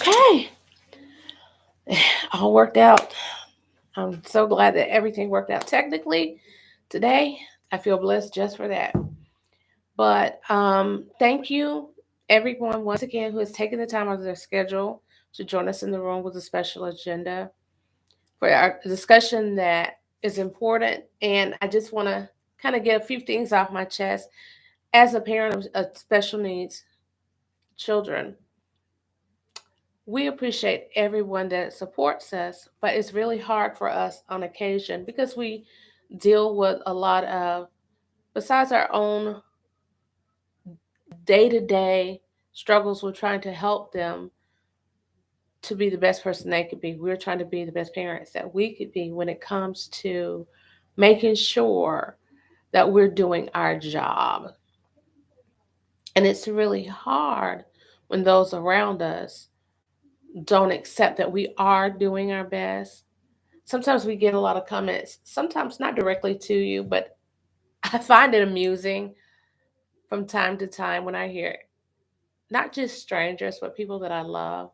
Okay, all worked out. I'm so glad that everything worked out technically today. I feel blessed just for that. But thank you, everyone, once again, who has taken the time out of their schedule to join us in the room with a special agenda for our discussion that is important. And I just want to kind of get a few things off my chest. As a parent of special needs children, we appreciate everyone that supports us, but it's really hard for us on occasion because we deal with a lot of, besides our own day to day struggles with trying to help them to be the best person they could be. We're trying to be the best parents that we could be when it comes to making sure that we're doing our job. And it's really hard when those around us don't accept that we are doing our best. Sometimes we get a lot of comments, sometimes not directly to you, but I find it amusing from time to time when I hear not just strangers, but people that I love,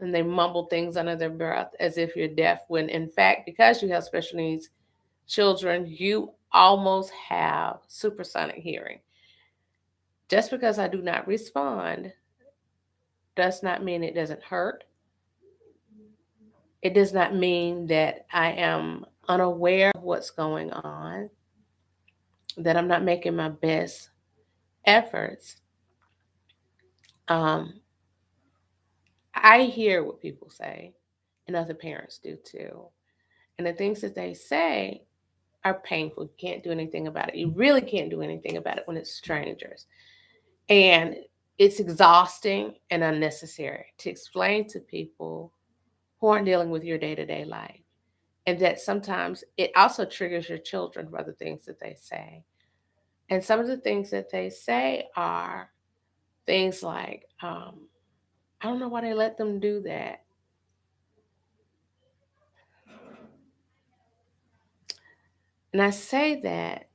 and they mumble things under their breath as if you're deaf, when in fact, because you have special needs children, you almost have supersonic hearing. Just because I do not respond does not mean it doesn't hurt. It does not mean that I am unaware of what's going on, that I'm not making my best efforts. Um, I hear what people say, and other parents do too. And the things that they say are painful. You can't do anything about it. You really can't do anything about it when it's strangers. And it's exhausting and unnecessary to explain to people who aren't dealing with your day to day life. And that sometimes it also triggers your children for the things that they say. And some of the things that they say are things like, I don't know why they let them do that. And I say that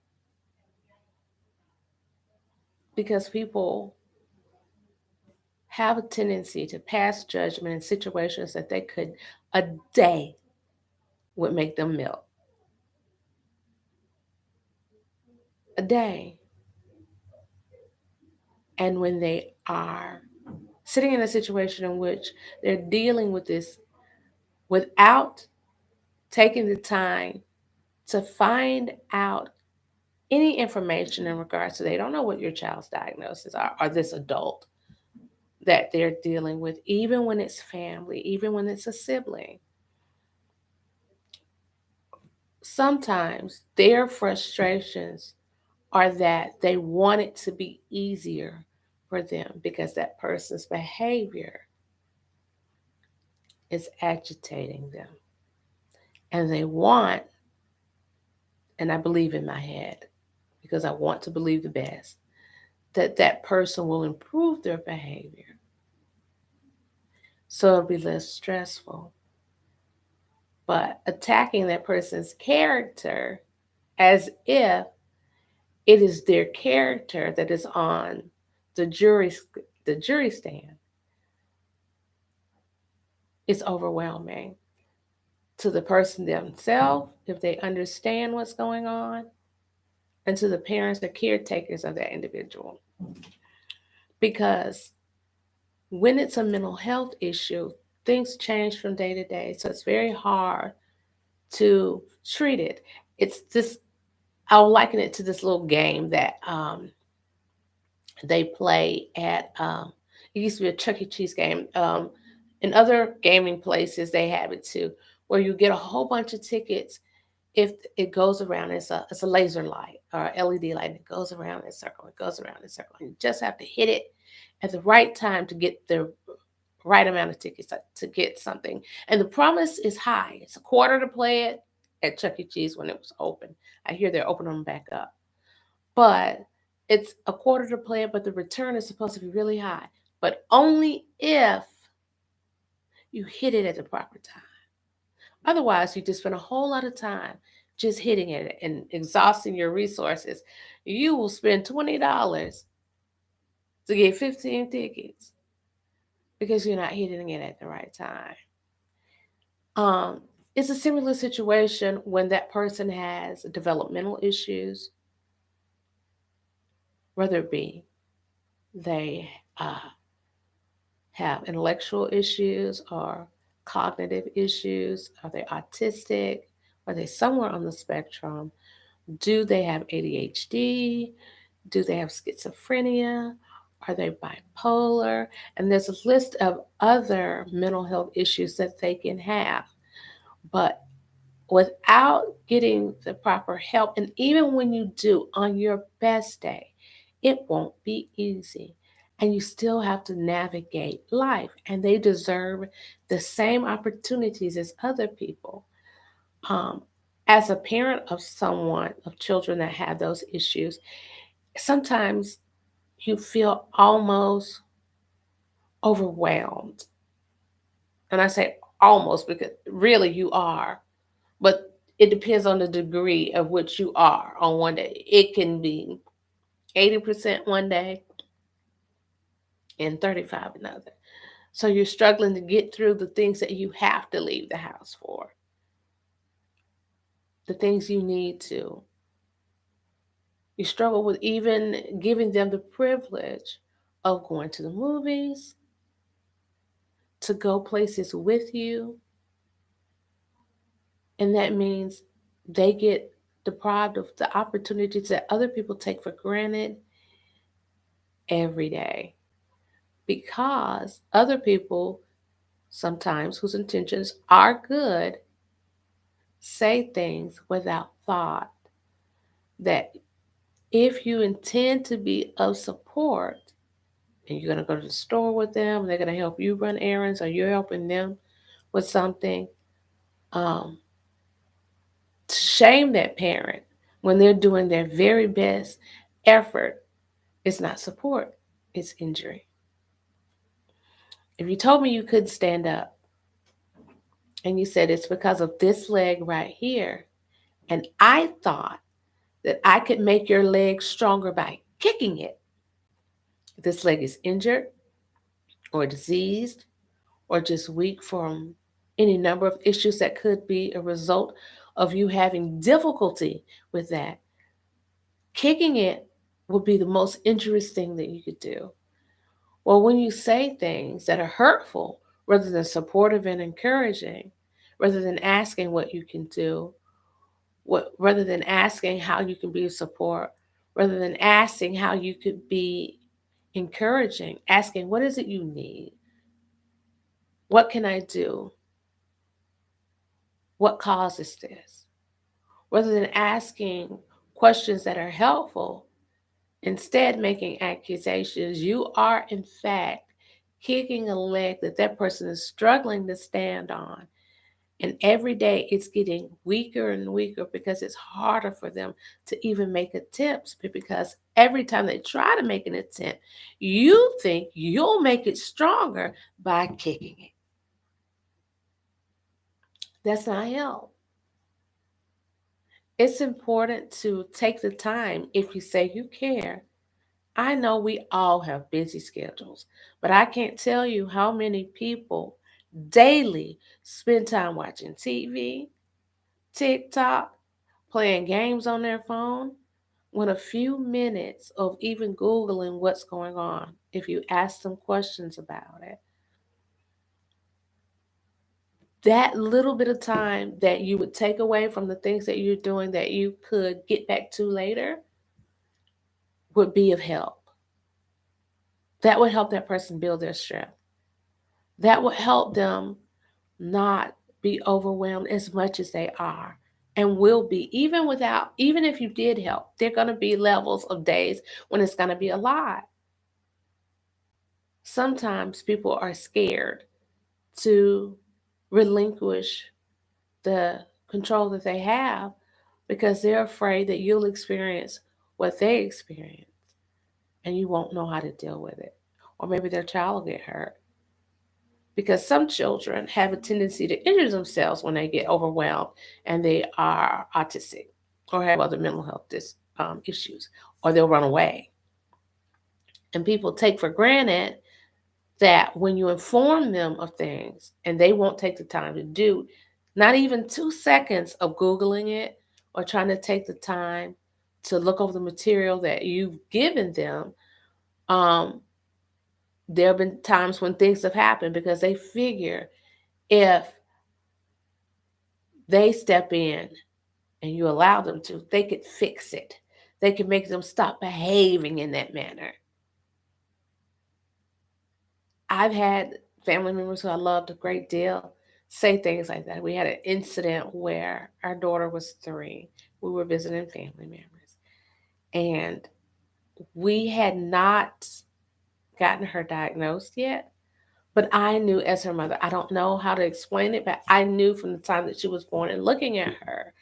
because people have a tendency to pass judgment in situations that they could, a day would make them melt. A day. And when they are sitting in a situation in which they're dealing with this without taking the time to find out any information in regards to, they don't know what your child's diagnosis are, or this adult that they're dealing with, even when it's family, even when it's a sibling. Sometimes their frustrations are that they want it to be easier for them because that person's behavior is agitating them. And they want, and I believe in my head because I want to believe the best, that that person will improve their behavior so it'll be less stressful. But attacking that person's character as if it is their character that is on the jury the jury stand is overwhelming to the person themselves if they understand what's going on, and to the parents, the caretakers of that individual. Because when it's a mental health issue, things change from day to day. So it's very hard to treat it. It's this, I'll liken it to this little game that they play at, it used to be a Chuck E. Cheese game. In other gaming places, they have it too, where you get a whole bunch of tickets if it goes around. It's a laser light or LED light. It goes around in a circle. It goes around in a circle. And you just have to hit it at the right time to get the right amount of tickets to get something. And the promise is high. It's a quarter to play it at Chuck E. Cheese when it was open. I hear they're opening them back up. But it's a quarter to play it, but the return is supposed to be really high. But only if you hit it at the proper time. Otherwise, you just spend a whole lot of time just hitting it and exhausting your resources. You will spend $20 to get 15 tickets. because you're not hitting it at the right time. Um, it's a similar situation when that person has developmental issues, whether it be they have intellectual issues or cognitive issues, are they autistic, are they somewhere on the spectrum, do they have ADHD, do they have schizophrenia, are they bipolar, and there's a list of other mental health issues that they can have. But without getting the proper help, and even when you do on your best day, it won't be easy. And you still have to navigate life, and they deserve the same opportunities as other people. Um, as a parent of someone, of children that have those issues, sometimes you feel almost overwhelmed. And I say almost because really you are, but it depends on the degree of which you are on one day. It can be 80% one day and 35 another. So you're struggling to get through the things that you have to leave the house for, the things you need to. You struggle with even giving them the privilege of going to the movies, to go places with you. And that means they get deprived of the opportunities that other people take for granted every day, because other people, sometimes whose intentions are good, say things without thought that if you intend to be of support and you're going to go to the store with them, they're going to help you run errands, or you're helping them with something, um, to shame that parent when they're doing their very best effort, it's not support, it's injury. If you told me you couldn't stand up and you said it's because of this leg right here, and I thought that I could make your leg stronger by kicking it, if this leg is injured or diseased or just weak from any number of issues that could be a result of you having difficulty with that, kicking it would be the most injurious thing that you could do. Well, when you say things that are hurtful rather than supportive and encouraging, rather than asking what you can do, rather than asking how you can be a support, rather than asking how you could be encouraging, asking what is it you need? What can I do? What causes this? Rather than asking questions that are helpful, instead making accusations, you are in fact kicking a leg that that person is struggling to stand on. And every day it's getting weaker and weaker because it's harder for them to even make attempts. Because every time they try to make an attempt, you think you'll make it stronger by kicking it. That's not help. It's important to take the time, if you say you care. I know we all have busy schedules, but I can't tell you how many people daily spend time watching TV, TikTok, playing games on their phone, when a few minutes of even Googling what's going on, if you ask them questions about it, that little bit of time that you would take away from the things that you're doing that you could get back to later would be of help. That would help that person build their strength. That would help them not be overwhelmed as much as they are and will be, even without, even if you did help, there are going to be levels of days when it's going to be a lot. Sometimes people are scared to relinquish the control that they have because they're afraid that you'll experience what they experience and you won't know how to deal with it. Or maybe their child will get hurt. Because some children have a tendency to injure themselves when they get overwhelmed and they are autistic or have other mental health issues, or they'll run away. And people take for granted that when you inform them of things and they won't take the time to do, not even 2 seconds of Googling it or trying to take the time to look over the material that you've given them, um, there have been times when things have happened because they figure if they step in and you allow them to, they could fix it. They could make them stop behaving in that manner. I've had family members who I loved a great deal say things like that. We had an incident where our daughter was 3. We were visiting family members, and we had not gotten her diagnosed yet. But I knew as her mother, I don't know how to explain it, but I knew from the time that she was born and looking at her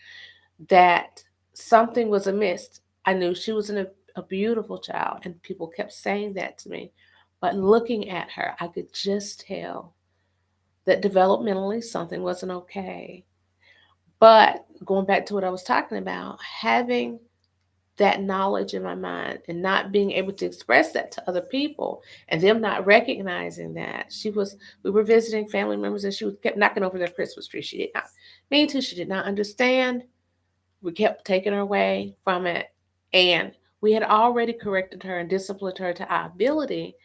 that something was amiss. I knew she was a beautiful child, and people kept saying that to me. But looking at her, I could just tell that developmentally something wasn't okay. But going back to what I was talking about, having that knowledge in my mind and not being able to express that to other people and them not recognizing that we were visiting family members and she kept knocking over their Christmas tree. She did not mean to, she did not understand. We kept taking her away from it, and we had already corrected her and disciplined her to our ability.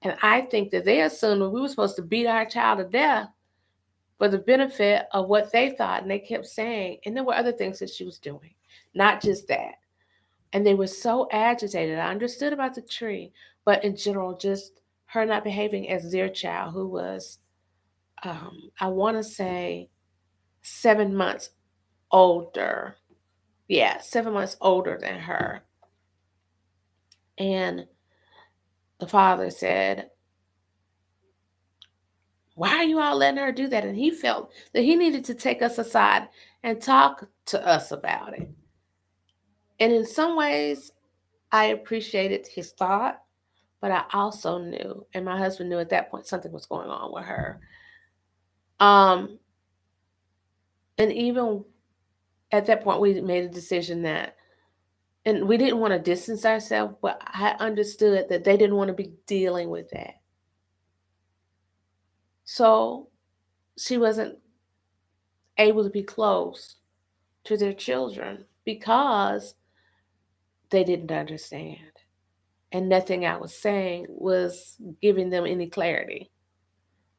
And I think that they assumed that we were supposed to beat our child to death for the benefit of what they thought. And they kept saying, and there were other things that she was doing, not just that. And they were so agitated. I understood about the tree, but in general, just her not behaving as their child, who was, I want to say, 7 months older. Yeah, 7 months older than her. And the father said, "Why are you all letting her do that?" And he felt that he needed to take us aside and talk to us about it. And in some ways, I appreciated his thought, but I also knew, and my husband knew at that point, something was going on with her. Um, and even at that point, we made a decision that, and we didn't want to distance ourselves, but I understood that they didn't want to be dealing with that. So she wasn't able to be close to their children because they didn't understand. And nothing I was saying was giving them any clarity.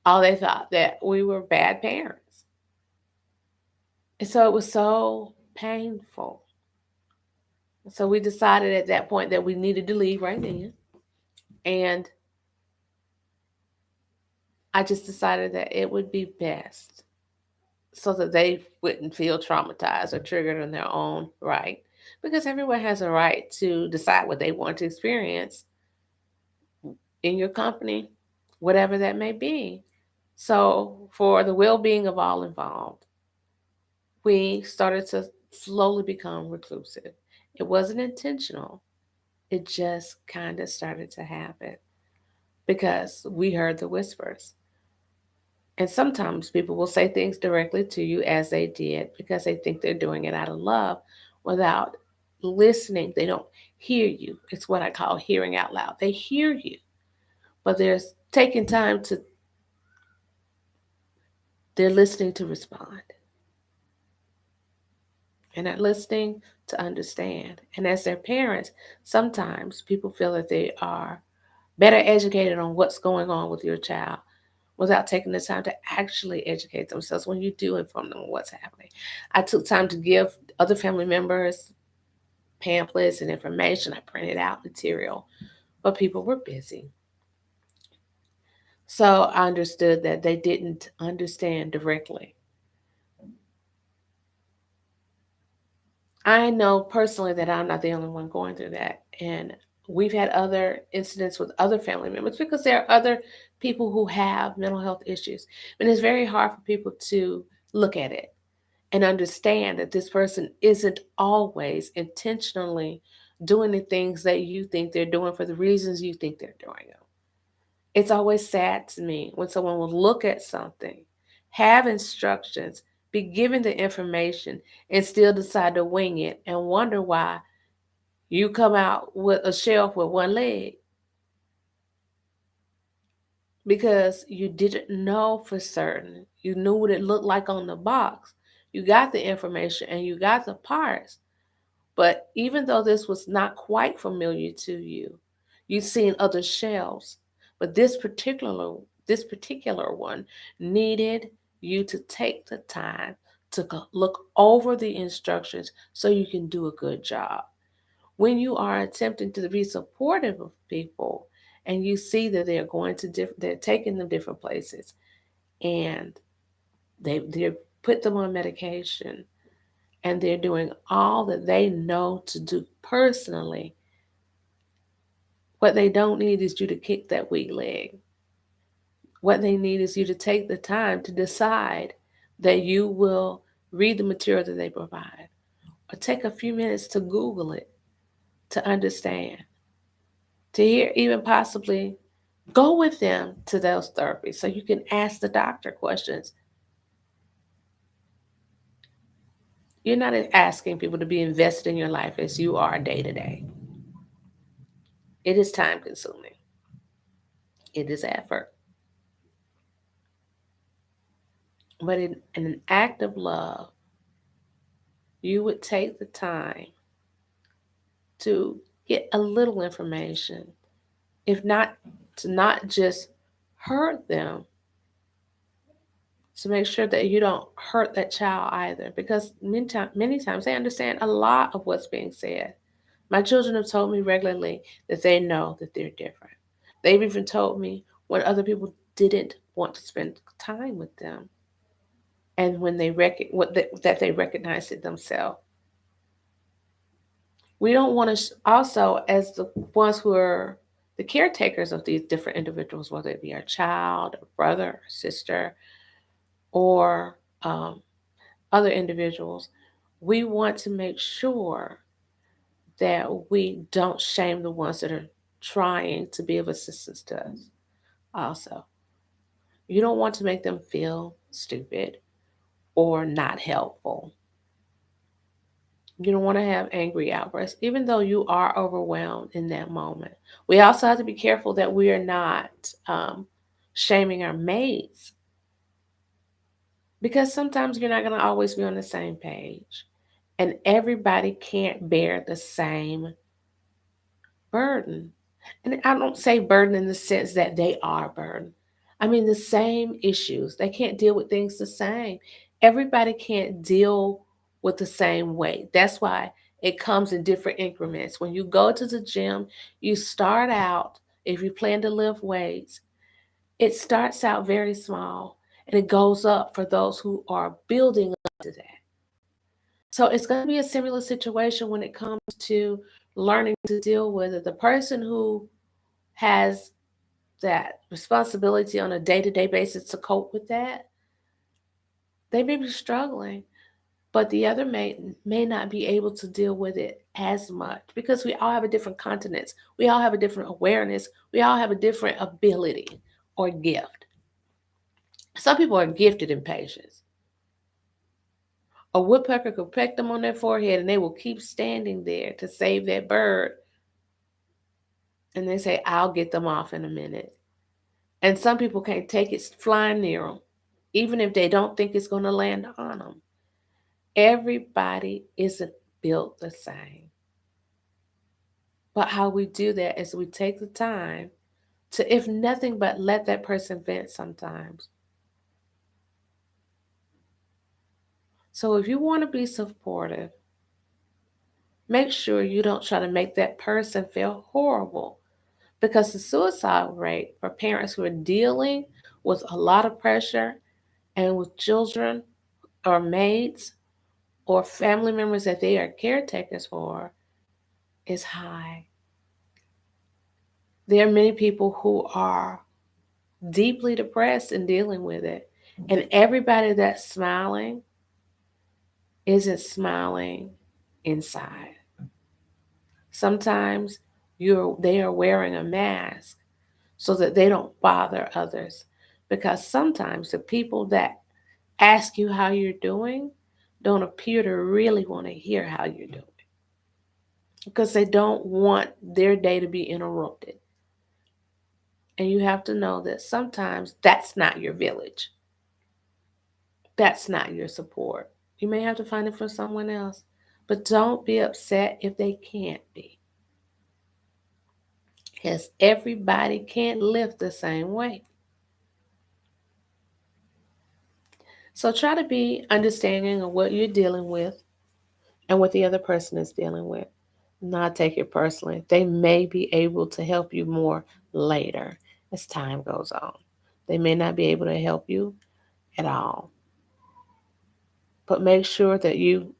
All they thought that we were bad parents. And so it was so painful. So we decided at that point that we needed to leave right then. And I just decided that it would be best so that they wouldn't feel traumatized or triggered in their own right. Because everyone has a right to decide what they want to experience in your company, whatever that may be. So, for the well being of all involved, we started to slowly become reclusive. It wasn't intentional, it just kind of started to happen because we heard the whispers. And sometimes people will say things directly to you as they did because they think they're doing it out of love without listening. They don't hear you. It's what I call hearing out loud. They hear you, but taking time to, they're listening to respond and not listening to understand. And as their parents, sometimes people feel that they are better educated on what's going on with your child without taking the time to actually educate themselves when you do inform them of what's happening. I took time to give other family members pamphlets and information. I printed out material, but people were busy. So I understood that they didn't understand directly. I know personally that I'm not the only one going through that. And we've had other incidents with other family members because there are other people who have mental health issues. And it's very hard for people to look at it and understand that this person isn't always intentionally doing the things that you think they're doing for the reasons you think they're doing them. It's always sad to me when someone will look at something, have instructions, be given the information, and still decide to wing it and wonder why you come out with a shelf with one leg. because you didn't know for certain. You knew what it looked like on the box. You got the information and you got the parts. But even though this was not quite familiar to you, you've seen other shells. But this particular one needed you to take the time to look over the instructions so you can do a good job. When you are attempting to be supportive of people and you see that they're going to they're taking them different places, and they put them on medication, and they're doing all that they know to do personally, what they don't need is you to kick that weak leg. What they need is you to take the time to decide that you will read the material that they provide, or take a few minutes to Google it to understand, to hear, even possibly go with them to those therapies so you can ask the doctor questions. You're not asking people to be invested in your life as you are day to day. It is time consuming, it is effort. But in an act of love, you would take the time to get a little information, if not to not just hurt them, to make sure that you don't hurt that child either. Because many times they understand a lot of what's being said. My children have told me regularly that they know that they're different. They've even told me when other people didn't want to spend time with them, and when that they recognize it themselves. We don't want to also, as the ones who are the caretakers of these different individuals, whether it be our child, a brother, or sister, or other individuals, we want to make sure that we don't shame the ones that are trying to be of assistance to us. Also, you don't want to make them feel stupid or not helpful. You don't want to have angry outbursts, even though you are overwhelmed in that moment. We also have to be careful that we are not shaming our mates, because sometimes you're not going to always be on the same page, and everybody can't bear the same burden. And I don't say burden in the sense that they are burden. I mean the same issues. They can't deal with things the same. Everybody can't deal with the same weight. That's why it comes in different increments. When you go to the gym, you start out, if you plan to lift weights, it starts out very small and it goes up for those who are building up to that. So it's going to be a similar situation when it comes to learning to deal with it. The person who has that responsibility on a day-to-day basis to cope with that, they may be struggling, but the other may not be able to deal with it as much, because we all have a different continence, we all have a different awareness, we all have a different ability or gift. Some people are gifted in patience. A woodpecker could peck them on their forehead and they will keep standing there to save that bird, and they say, I'll get them off in a minute. And some people can't take it flying near them, even if they don't think it's going to land on them. Everybody isn't built the same. But how we do that is we take the time to, if nothing but let that person vent sometimes. So if you want to be supportive, make sure you don't try to make that person feel horrible, because the suicide rate for parents who are dealing with a lot of pressure, and with children or maids or family members that they are caretakers for, is high. There are many people who are deeply depressed and dealing with it. And everybody that's smiling isn't smiling inside. Sometimes they are wearing a mask so that they don't bother others. Because sometimes the people that ask you how you're doing don't appear to really want to hear how you're doing, because they don't want their day to be interrupted. And you have to know that sometimes that's not your village, that's not your support. You may have to find it for someone else, but don't be upset if they can't be, because everybody can't lift the same way. So try to be understanding of what you're dealing with and what the other person is dealing with. Not take it personally. They may be able to help you more later as time goes on. They may not be able to help you at all. But make sure that you,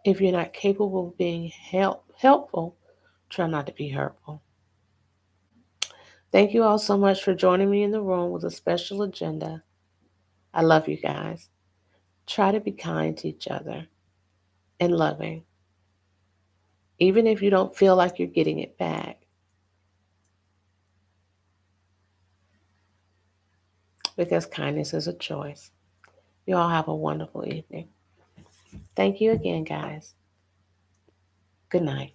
if you're not capable of being helpful, try not to be hurtful. Thank you all so much for joining me in the room with a special agenda. I love you guys. Try to be kind to each other and loving, even if you don't feel like you're getting it back, because kindness is a choice. You all have a wonderful evening. Thank you again, guys. Good night.